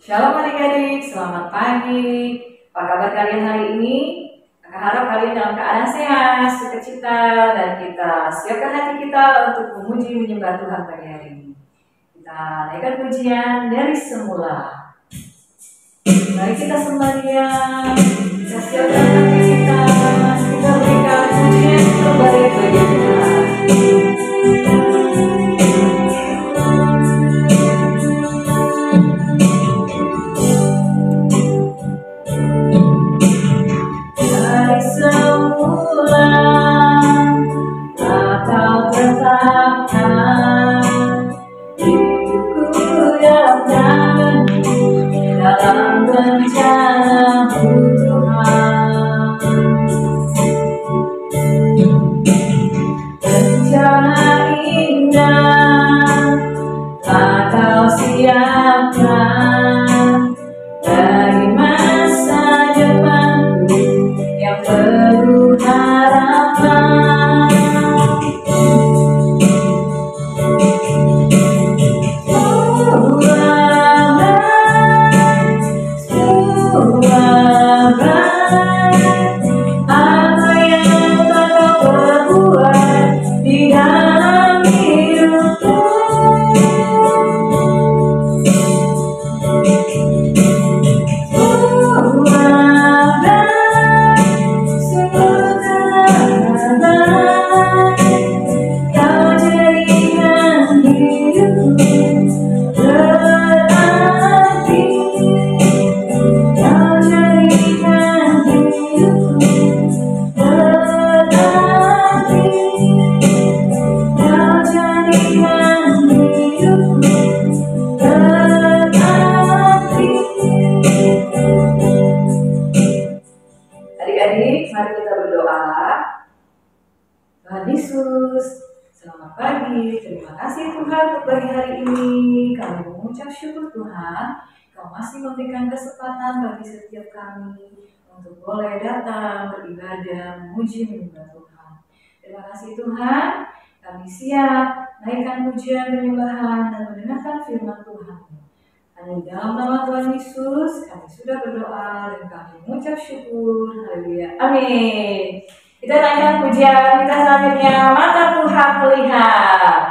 Shalom adik-adik, selamat pagi. Apa kabar kalian hari ini? Aku harap kalian dalam keadaan sehat, sukacita, dan kita siapkan hati kita untuk memuji menyembah Tuhan pagi hari ini. Kita naikkan pujian dari semula. Mari kita sembah Dia, kita siapkan hati kita berikan pujian terbaik bagi Tuhan. Adik-adik, mari kita berdoa. Tuhan Yesus, selamat pagi. Terima kasih Tuhan untuk pagi hari ini. Kami mengucap syukur Tuhan, Kau masih memberikan kesempatan bagi setiap kami untuk boleh datang beribadah, memuji menyembah Tuhan. Terima kasih Tuhan, kami siap naikkan pujian penyembahan dan mendengarkan firman Tuhan. Hanya dalam nama Tuhan Yesus kami sudah berdoa dan kami mengucap syukur. Haleluya. Amin. Kita naikkan pujian kita selanjutnya, mata Tuhan melihat.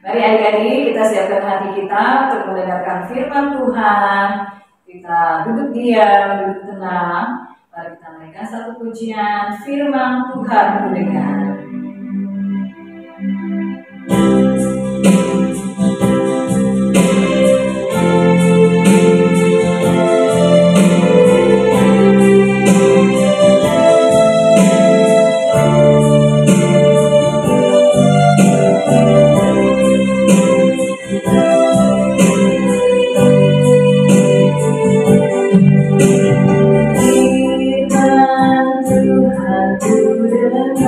Mari adik-adik kita siapkan hati kita untuk mendengarkan firman Tuhan. Kita duduk diam, duduk tenang. Mari kita naikkan satu pujian firman Tuhan mendengar. Tuhan ku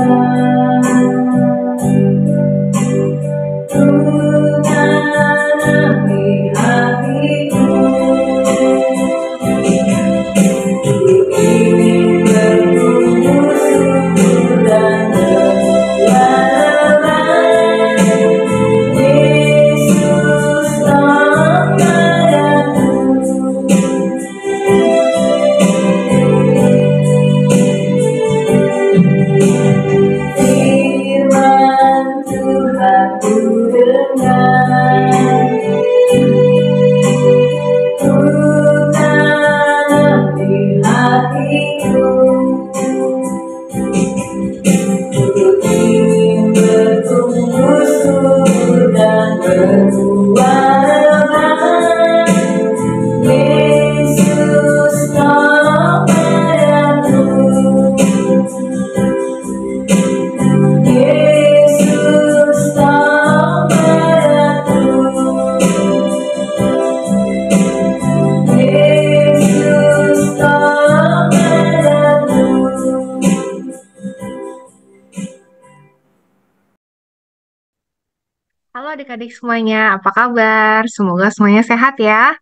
adik-adik semuanya, apa kabar? Semoga semuanya sehat ya.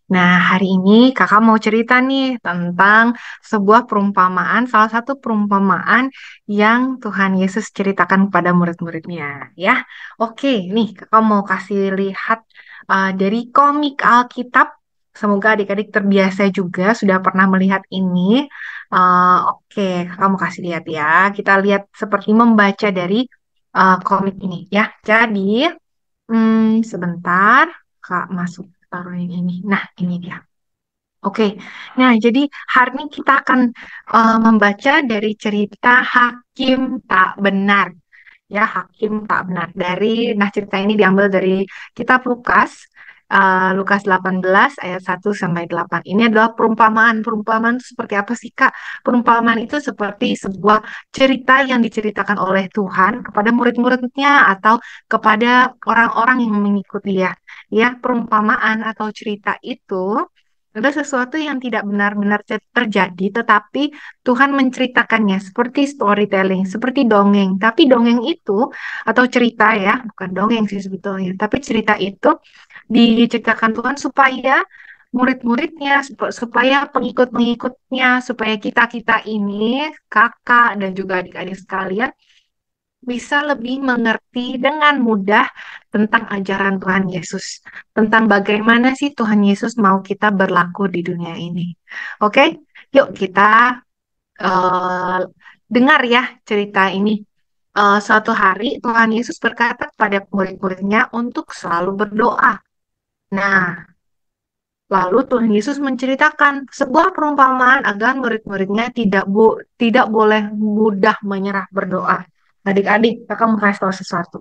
Nah, hari ini kakak mau cerita nih tentang sebuah perumpamaan, salah satu perumpamaan yang Tuhan Yesus ceritakan kepada murid-muridnya. Ya, oke, nih kakak mau kasih lihat dari komik Alkitab. Semoga adik-adik terbiasa juga sudah pernah melihat ini. Oke, kakak mau kasih lihat ya. Kita lihat seperti membaca dari komik ini ya. Jadi, sebentar, Kak masuk taruh yang ini. Nah, ini dia. Oke, nah jadi hari ini kita akan membaca dari cerita Hakim Tak Benar. Ya, Hakim Tak Benar. Nah cerita ini diambil dari kitab Lukas, Lukas 18 ayat 1 sampai 8. Ini adalah perumpamaan. Perumpamaan itu seperti apa sih, Kak? Perumpamaan itu seperti sebuah cerita yang diceritakan oleh Tuhan kepada murid-muridnya atau kepada orang-orang yang mengikuti dia. Ya, perumpamaan atau cerita itu adalah sesuatu yang tidak benar-benar terjadi, tetapi Tuhan menceritakannya seperti storytelling, seperti dongeng. Tapi dongeng itu atau cerita ya, bukan dongeng sih sebetulnya, tapi cerita itu diceritakan Tuhan supaya murid-muridnya, supaya pengikut-pengikutnya, supaya kita-kita ini, kakak dan juga adik-adik sekalian, bisa lebih mengerti dengan mudah tentang ajaran Tuhan Yesus, tentang bagaimana sih Tuhan Yesus mau kita berlaku di dunia ini. Oke, yuk kita eh, dengar ya cerita ini. Suatu hari Tuhan Yesus berkata kepada murid-muridnya untuk selalu berdoa. Nah, lalu Tuhan Yesus menceritakan sebuah perumpamaan agar murid-muridnya tidak boleh mudah menyerah berdoa. Adik-adik, kakak mau kasih tahu sesuatu.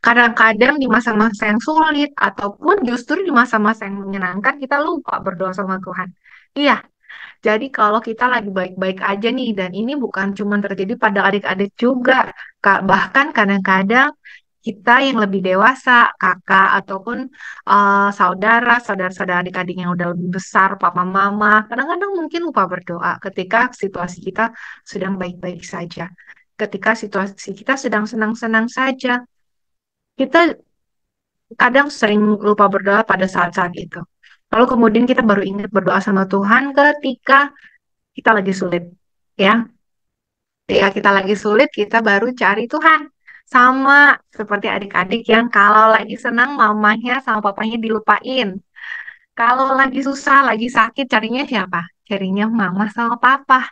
Kadang-kadang di masa-masa yang sulit ataupun justru di masa-masa yang menyenangkan kita lupa berdoa sama Tuhan. Iya, jadi kalau kita lagi baik-baik aja nih, dan ini bukan cuma terjadi pada adik-adik juga, Kak, bahkan kadang-kadang kita yang lebih dewasa, kakak ataupun saudara-saudara adik-adik yang udah lebih besar, papa mama, kadang-kadang mungkin lupa berdoa ketika situasi kita sedang baik-baik saja. Ketika situasi kita sedang senang-senang saja, kita kadang sering lupa berdoa pada saat-saat itu. Lalu kemudian kita baru ingat berdoa sama Tuhan ketika kita lagi sulit, ya. Ketika kita lagi sulit, kita baru cari Tuhan. Sama seperti adik-adik yang kalau lagi senang mamanya sama papanya dilupain. Kalau lagi susah, lagi sakit, carinya siapa? Carinya mama sama papa.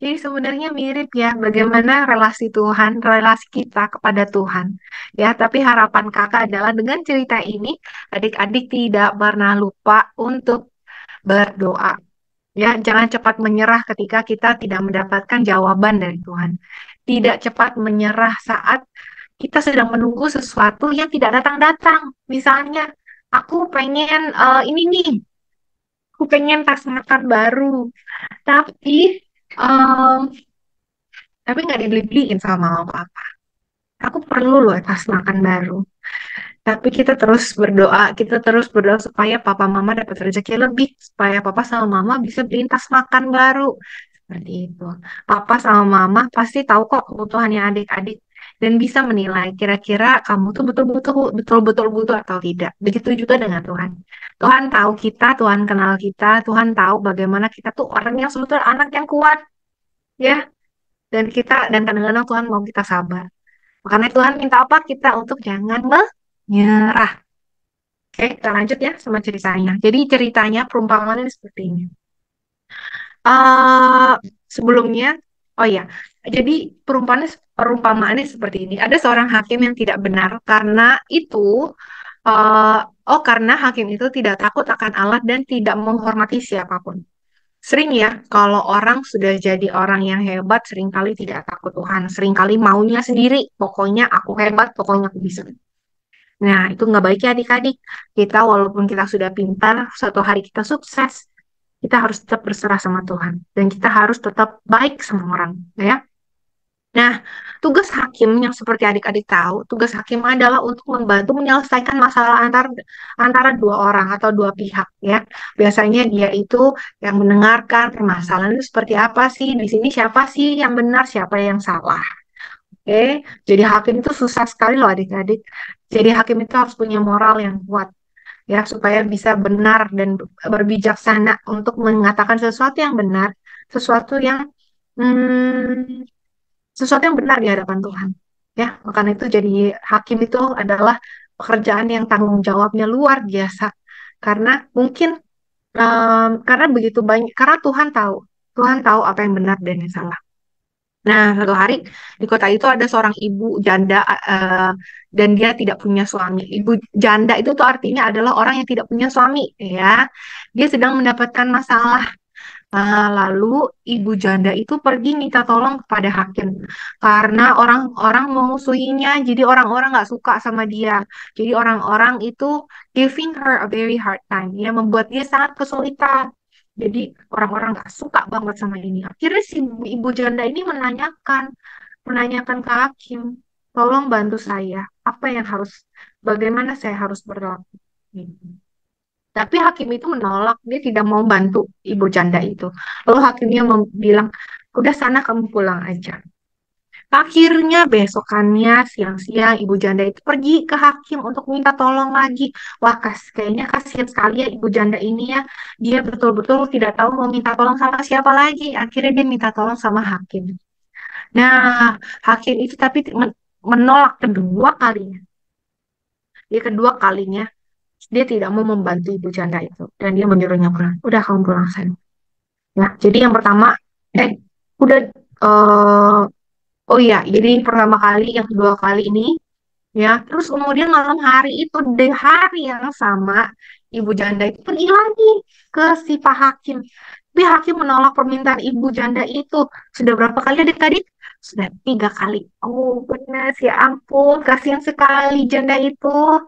Jadi sebenarnya mirip ya bagaimana relasi Tuhan, relasi kita kepada Tuhan. Ya, tapi harapan kakak adalah dengan cerita ini, adik-adik tidak pernah lupa untuk berdoa. Ya, jangan cepat menyerah ketika kita tidak mendapatkan jawaban dari Tuhan. Tidak cepat menyerah saat kita sedang menunggu sesuatu yang tidak datang-datang. Misalnya, aku pengen ini nih, aku pengen tas makan baru, tapi em, tapi nggak dibeli-beliin sama mama papa. Aku perlu loh tas makan baru. Tapi kita terus berdoa supaya papa mama dapat rezeki lebih, supaya papa sama mama bisa beliin tas makan baru. Seperti itu. Papa sama mama pasti tahu kok kebutuhannya adik-adik dan bisa menilai kira-kira kamu tuh betul-betul butuh atau tidak. Begitu juga dengan Tuhan. Tuhan tahu kita, Tuhan kenal kita, Tuhan tahu bagaimana kita tuh orang yang sebetulnya anak yang kuat, ya. Dan kadang-kadang Tuhan mau kita sabar. Makanya Tuhan minta apa kita untuk jangan menyerah. Oke, kita lanjut ya sama ceritanya. Jadi ceritanya perumpamaan ini seperti ini. eh Sebelumnya, oh ya, jadi perumpamaannya seperti ini. Ada seorang hakim yang tidak benar karena itu, eh karena hakim itu tidak takut akan Allah dan tidak menghormati siapapun. Sering ya, kalau orang sudah jadi orang yang hebat, seringkali tidak takut Tuhan, seringkali maunya sendiri. Pokoknya aku hebat, pokoknya aku bisa. Nah, itu nggak baik ya adik-adik. Kita walaupun kita sudah pintar, suatu hari kita sukses, kita harus tetap berserah sama Tuhan. Dan kita harus tetap baik sama orang, ya. Nah, tugas hakim yang seperti adik-adik tahu, tugas hakim adalah untuk membantu menyelesaikan masalah antara dua orang atau dua pihak, ya. Biasanya dia itu yang mendengarkan permasalahan itu seperti apa sih, di sini siapa sih yang benar, siapa yang salah. Oke, jadi hakim itu susah sekali loh adik-adik. Jadi hakim itu harus punya moral yang kuat ya supaya bisa benar dan berbijaksana untuk mengatakan sesuatu yang benar, sesuatu yang hmm, sesuatu yang benar di hadapan Tuhan. Ya, karena itu jadi hakim itu adalah pekerjaan yang tanggung jawabnya luar biasa. Karena mungkin karena begitu banyak, karena Tuhan tahu apa yang benar dan yang salah. Nah, satu hari di kota itu ada seorang ibu janda dan dia tidak punya suami. Ibu janda itu tuh artinya adalah orang yang tidak punya suami, ya. Dia sedang mendapatkan masalah. Lalu ibu janda itu pergi minta tolong kepada hakim karena orang-orang memusuhinya, jadi orang-orang nggak suka sama dia. Jadi orang-orang itu giving her a very hard time, ya membuat dia sangat kesulitan. Jadi orang-orang nggak suka banget sama ini. Akhirnya si ibu janda ini menanyakan ke hakim, tolong bantu saya. Apa yang harus, bagaimana saya harus berlaku? Gitu. Tapi hakim itu menolak, dia tidak mau bantu ibu janda itu. Lalu hakimnya bilang, udah sana kamu pulang aja. Akhirnya besokannya siang-siang ibu janda itu pergi ke hakim untuk minta tolong lagi. Wah, kayaknya kasihan sekali ya ibu janda ini ya. Dia betul-betul tidak tahu mau minta tolong sama siapa lagi. Akhirnya dia minta tolong sama hakim. Nah, hakim itu tapi menolak kedua kalinya. Dia kedua kalinya dia tidak mau membantu ibu janda itu dan dia menyuruhnya pulang. Udah kamu pulang sana. Ya, jadi yang pertama, eh, udah, eh oh iya, jadi pertama kali, yang kedua kali ini, ya, terus kemudian malam hari itu, di hari yang sama, ibu janda itu pergi lagi ke si Pak Hakim. Tapi Hakim menolak permintaan ibu janda itu. Sudah berapa kali adik-adik? Sudah 3 kali. Oh, goodness, ya ampun, kasihan sekali janda itu.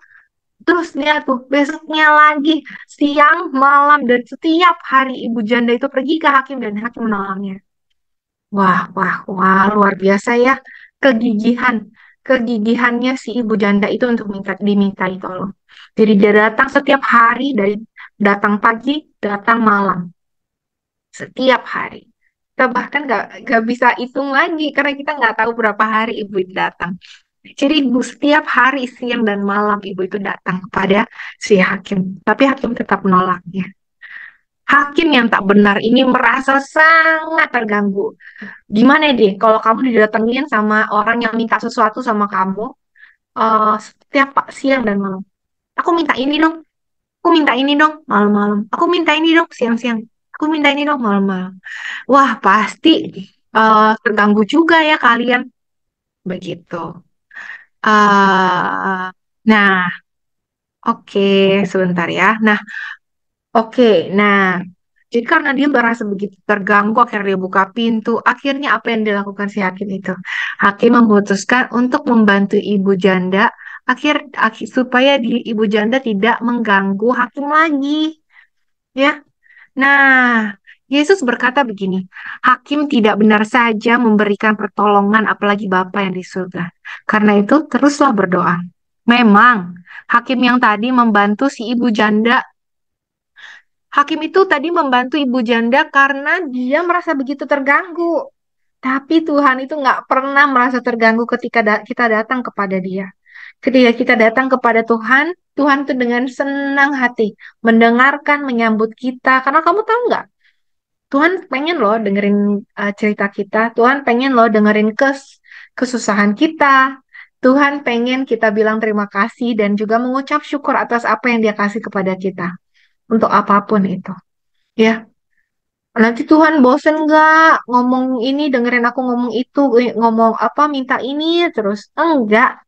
Terus lihat tuh, besoknya lagi, siang, malam, dan setiap hari ibu janda itu pergi ke hakim dan hakim menolaknya. Wah, wah, wah, luar biasa ya. Kegigihan, kegigihannya si ibu janda itu untuk dimintai tolong. Jadi dia datang setiap hari, dari datang pagi, datang malam, setiap hari. Kita bahkan nggak bisa hitung lagi karena kita nggak tahu berapa hari ibu itu datang. Jadi ibu setiap hari siang dan malam ibu itu datang kepada si hakim, tapi hakim tetap menolaknya. Hakim yang tak benar ini merasa sangat terganggu. Gimana deh kalau kamu didatengin sama orang yang minta sesuatu sama kamu setiap siang dan malam. Aku minta ini dong, aku minta ini dong malam-malam. Aku minta ini dong siang-siang. Aku minta ini dong malam-malam. Wah, pasti terganggu juga ya kalian begitu. Nah, oke, sebentar ya. Nah, oke, nah, jadi karena dia merasa begitu terganggu, akhirnya dia buka pintu. Akhirnya apa yang dilakukan si hakim itu? Hakim memutuskan untuk membantu ibu janda, supaya ibu janda tidak mengganggu hakim lagi, ya. Nah, Yesus berkata begini, hakim tidak benar saja memberikan pertolongan, apalagi Bapa yang di surga. Karena itu, teruslah berdoa. Memang, hakim yang tadi membantu si ibu janda. Hakim itu tadi membantu ibu janda karena dia merasa begitu terganggu. Tapi Tuhan itu nggak pernah merasa terganggu ketika kita datang kepada Dia. Ketika kita datang kepada Tuhan, Tuhan itu dengan senang hati mendengarkan, menyambut kita. Karena kamu tahu nggak, Tuhan pengen loh dengerin cerita kita. Tuhan pengen loh dengerin kesusahan kita. Tuhan pengen kita bilang terima kasih dan juga mengucap syukur atas apa yang Dia kasih kepada kita. Untuk apapun itu. Ya, nanti Tuhan bosen nggak ngomong ini, dengerin aku ngomong itu, ngomong apa, minta ini terus. Enggak,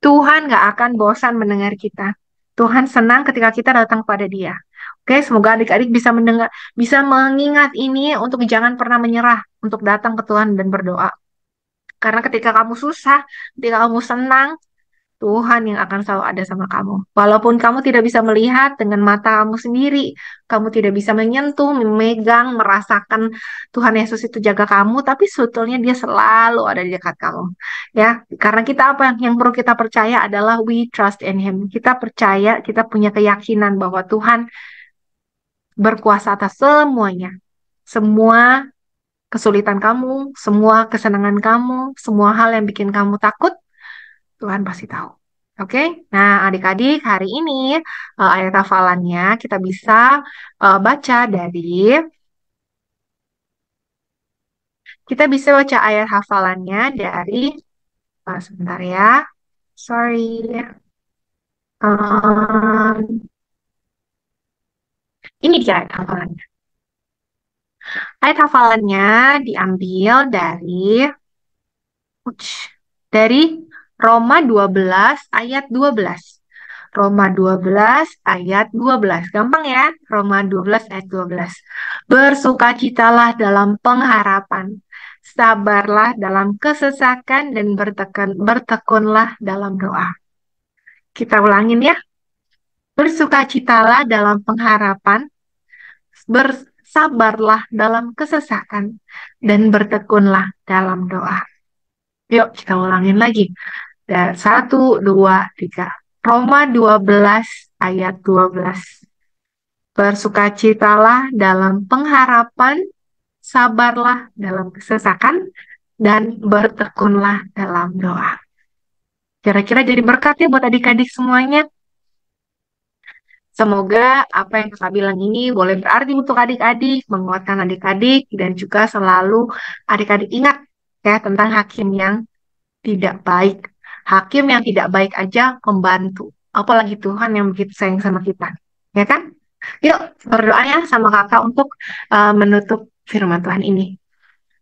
Tuhan nggak akan bosan mendengar kita. Tuhan senang ketika kita datang pada Dia. Oke, semoga adik-adik bisa mendengar, bisa mengingat ini untuk jangan pernah menyerah untuk datang ke Tuhan dan berdoa. Karena ketika kamu susah, ketika kamu senang, Tuhan yang akan selalu ada sama kamu. Walaupun kamu tidak bisa melihat dengan mata kamu sendiri, kamu tidak bisa menyentuh, memegang, merasakan Tuhan Yesus itu jaga kamu, tapi sebetulnya Dia selalu ada di dekat kamu. Ya, karena kita apa yang perlu kita percaya adalah we trust in Him. Kita percaya, kita punya keyakinan bahwa Tuhan berkuasa atas semuanya. Semua kesulitan kamu, semua kesenangan kamu, semua hal yang bikin kamu takut, Tuhan pasti tahu. Oke, nah adik-adik hari ini ayat hafalannya kita bisa baca dari ayat hafalannya dari sebentar ya, sorry. Em, ini dia ayat hafalannya. Ayat hafalannya diambil dari Roma 12 ayat 12. Roma 12 ayat 12. Gampang ya, Roma 12 ayat 12. Bersukacitalah dalam pengharapan, sabarlah dalam kesesakan, dan bertekunlah dalam doa. Kita ulangin ya. Bersukacitalah dalam pengharapan, bersabarlah dalam kesesakan, dan bertekunlah dalam doa. Yuk, kita ulangin lagi. Dan 1, 2, 3. Roma 12 ayat 12. Bersukacitalah dalam pengharapan, sabarlah dalam kesesakan, dan bertekunlah dalam doa. Kira-kira jadi berkat ya buat adik-adik semuanya. Semoga apa yang kakak bilang ini boleh berarti untuk adik-adik, menguatkan adik-adik, dan juga selalu adik-adik ingat ya tentang hakim yang tidak baik. Hakim yang tidak baik aja membantu. Apalagi Tuhan yang begitu sayang sama kita. Ya kan? Yuk berdoa ya sama kakak untuk menutup firman Tuhan ini.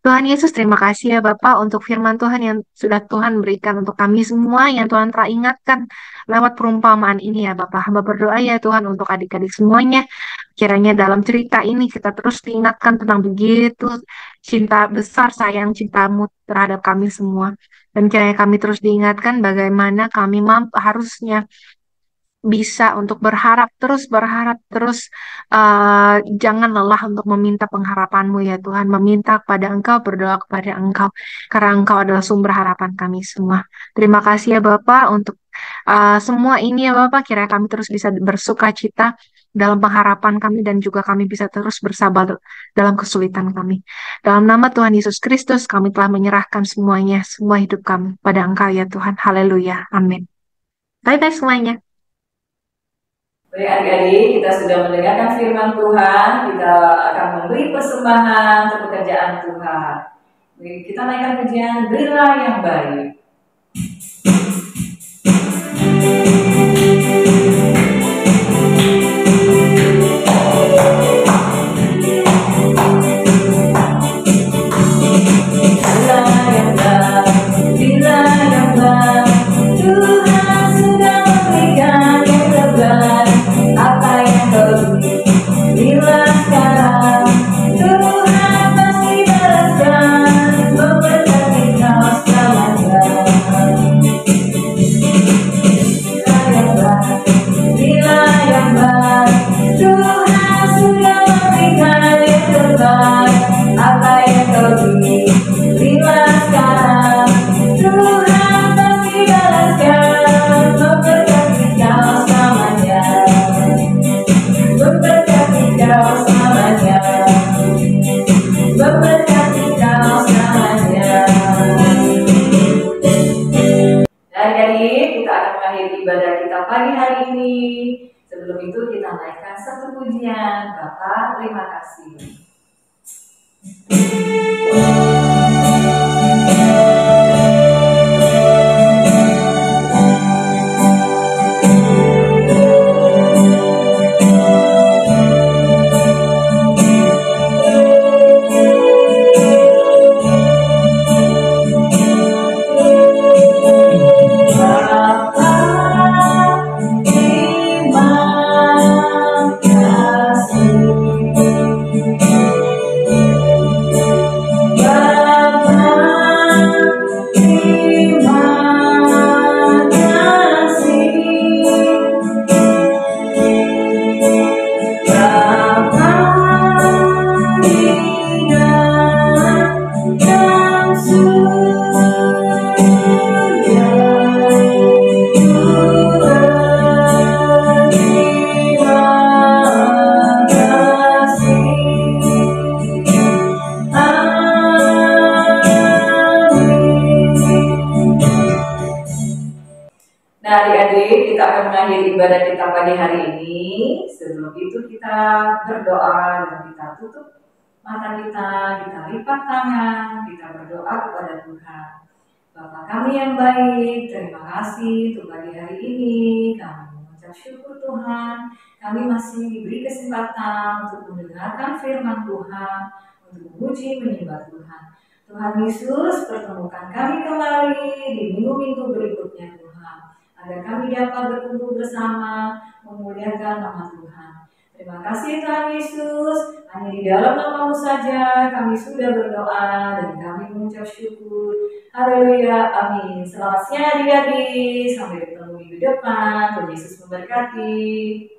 Tuhan Yesus, terima kasih ya Bapak untuk firman Tuhan yang sudah Tuhan berikan untuk kami semua, yang Tuhan telah ingatkan lewat perumpamaan ini ya Bapak. Hamba berdoa ya Tuhan untuk adik-adik semuanya. Kiranya dalam cerita ini kita terus diingatkan tentang begitu cinta besar, sayang cintamu terhadap kami semua. Dan kiranya kami terus diingatkan bagaimana kami harusnya bisa untuk berharap terus, jangan lelah untuk meminta pengharapan-Mu ya Tuhan, meminta kepada Engkau, berdoa kepada Engkau, karena Engkau adalah sumber harapan kami semua. Terima kasih ya Bapak untuk semua ini ya Bapak, kiranya kami terus bisa bersuka cita dalam pengharapan kami, dan juga kami bisa terus bersabar dalam kesulitan kami. Dalam nama Tuhan Yesus Kristus, kami telah menyerahkan semuanya, semua hidup kami pada Engkau ya Tuhan. Haleluya. Amin. Bye-bye semuanya. Baik adik-adik, kita sudah mendengarkan firman Tuhan, kita akan memberi persembahan untuk pekerjaan Tuhan. Baik, kita naikkan pujian Berilah yang Baik. Ibadah kita pagi hari ini. Sebelum itu kita naikkan satu pujian. Bapak, terima kasih. akan mengakhiri ibadah kita pada hari ini. Sebelum itu kita berdoa dan kita tutup mata kita lipat tangan, kita berdoa kepada Tuhan. Bapa kami yang baik, terima kasih untuk pagi hari ini. Kami mengucap syukur Tuhan, kami masih diberi kesempatan untuk mendengarkan firman Tuhan, untuk memuji menyembah Tuhan. Tuhan Yesus, pertemukan kami kembali di minggu-minggu berikutnya Tuhan, agar kami dapat berkumpul bersama memuliakan nama Tuhan. Terima kasih Tuhan Yesus, hanya di dalam nama-Mu saja kami sudah berdoa dan kami mengucap syukur. Haleluya, amin. Selamat siang adik-adik, sampai ketemu minggu depan. Tuhan Yesus memberkati.